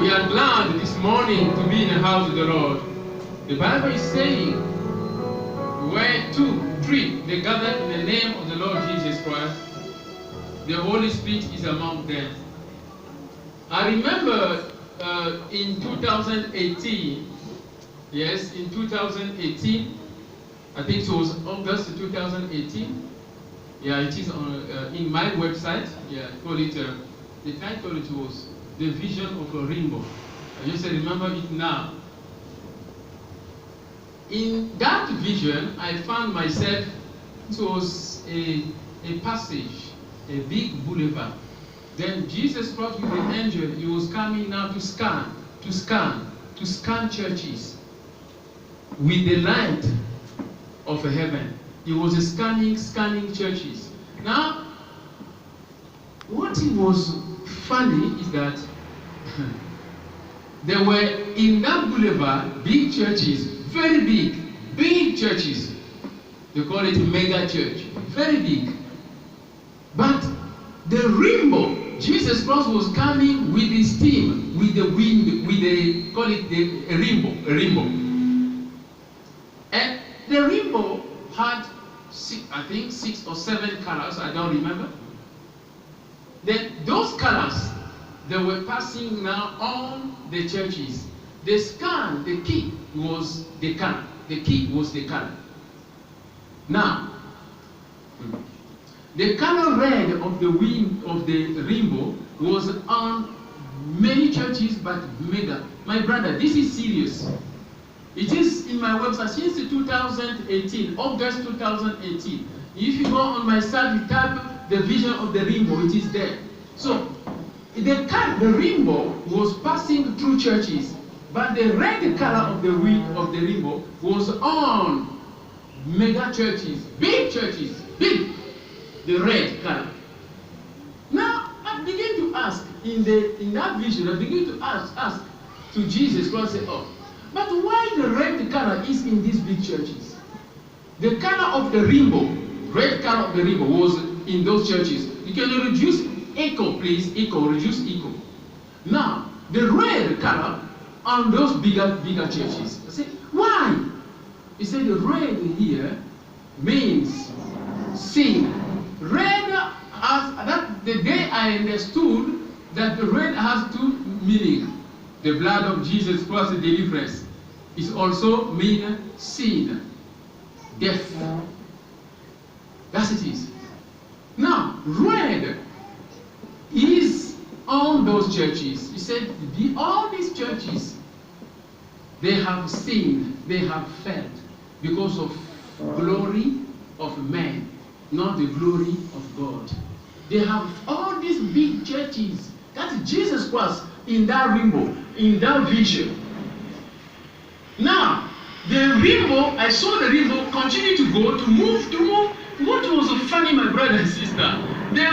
we are glad this morning to be in the house of the Lord. The Bible is saying, where 2, 3, they gather in the name of the Lord Jesus Christ, the Holy Spirit is among them. I remember in 2018, yes, in 2018, I think it was August 2018. Yeah, it is on in my website. Yeah, call it. The title it was "The Vision of a Rainbow." I just remember it now. In that vision, I found myself. It was a passage, a big boulevard. Then Jesus Christ with the angel, he was coming now to scan churches with the light of heaven. He was scanning churches. Now, what was funny is that there were in that boulevard big churches, very big churches. They call it mega church, very big. But the rainbow, Jesus Christ was coming with his team, with the wind, with the, call it a rainbow. And the rainbow had, I think 6 or 7 colors, I don't remember. Then those colors, they were passing now on the churches. The scan, the key was the color. The key was the color. Now, the color red of the wind of the rainbow was on many churches, but mega. My brother, this is serious. It is in my website since 2018, August 2018. If you go on my site, you type the vision of the rainbow, it is there. So, the rainbow was passing through churches, but the red color of the rainbow was on mega churches, big churches, big. The red color. Now, I begin to ask, in that vision, I begin to ask to Jesus Christ, say, oh, but why the red color is in these big churches? The color of the rainbow, red color of the rainbow was in those churches. You can reduce echo, please, reduce echo. Now, the red color on those bigger churches. I said, why? He said the red here means sin. Red has, that the day I understood that the red has 2 meanings. The blood of Jesus Christ, the deliverance, is also mean sin, death. That's it is. Now, red is on those churches. He said, all these churches, they have sinned, they have failed because of glory of man, not the glory of God. They have all these big churches. That's Jesus Christ in that rainbow, in that vision. Now, the rainbow, I saw the rainbow continue to go, to move. What was so funny, my brother and sister? The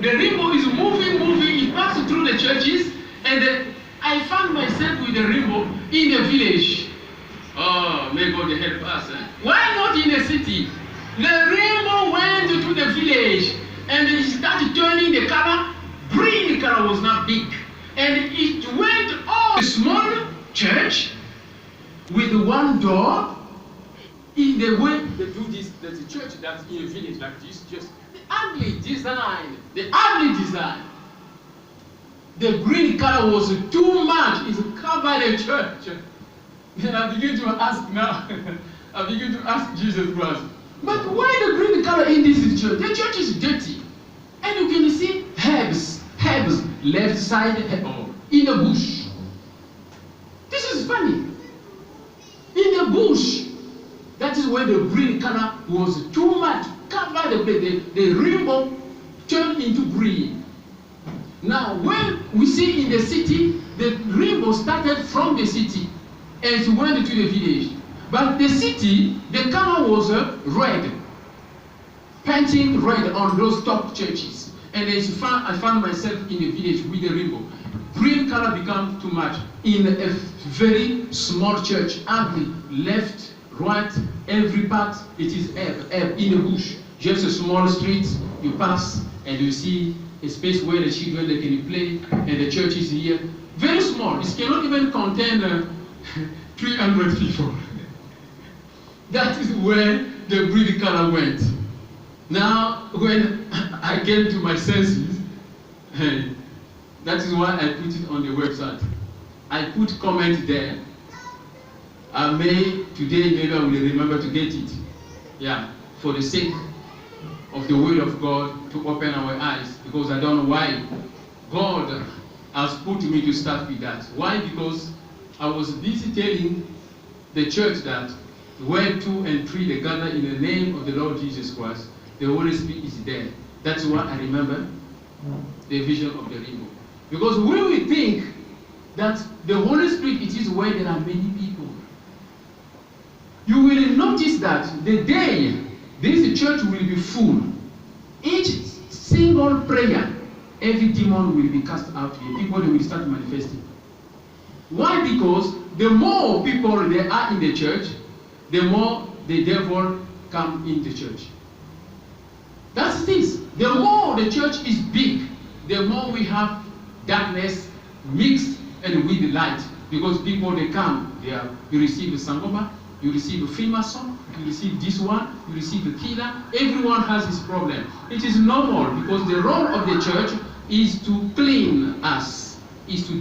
rainbow is moving. It passed through the churches, and I found myself with the rainbow in the village. Oh, may God help us. Why not in the city? The rainbow went to the village, and it started turning the color. Green color was not big, and it went all a small church with 1 door. In the way they do this, there's a church that's in a village like this, just the ugly design. The green color was too much. It covered the church. Then I begin to ask now. I begin to ask Jesus Christ, but why the green color in this church? The church is dirty, and you can see herbs, left side, in the bush. This is funny. In the bush. That is where the green color was too much. Cover the place. The rainbow turned into green. Now, when we see in the city, the rainbow started from the city and it went to the village. But the city, the color was red, painting red on those top churches. And I found myself in the village with the rainbow. Green color became too much. In a very small church, ugly, left, right, every part, it is herb in the bush. Just a small street, you pass and you see a space where the children they can play, and the church is here. very small. It cannot even contain 300 people. That is where the breed color went. Now, when I came to my senses, that is why I put it on the website. I put comment there. Today, maybe I will remember to get it. Yeah, for the sake of the will of God to open our eyes, because I don't know why God has put me to start with that. Why? Because I was busy telling the church that where 2 and 3 they gather in the name of the Lord Jesus Christ, the Holy Spirit is there. That's why I remember the vision of the rainbow. Because when we think that the Holy Spirit, it is where there are many people, you will notice that the day this church will be full, each single prayer, every demon will be cast out here. People will start manifesting. Why? Because the more people there are in the church, the more the devil come in the church. That's this. The more the church is big, the more we have darkness mixed and with light. Because people, they come, you receive the sangoma, you receive a Freemason, you receive this one, you receive a killer. Everyone has his problem. It is normal, because the role of the church is to clean us, is to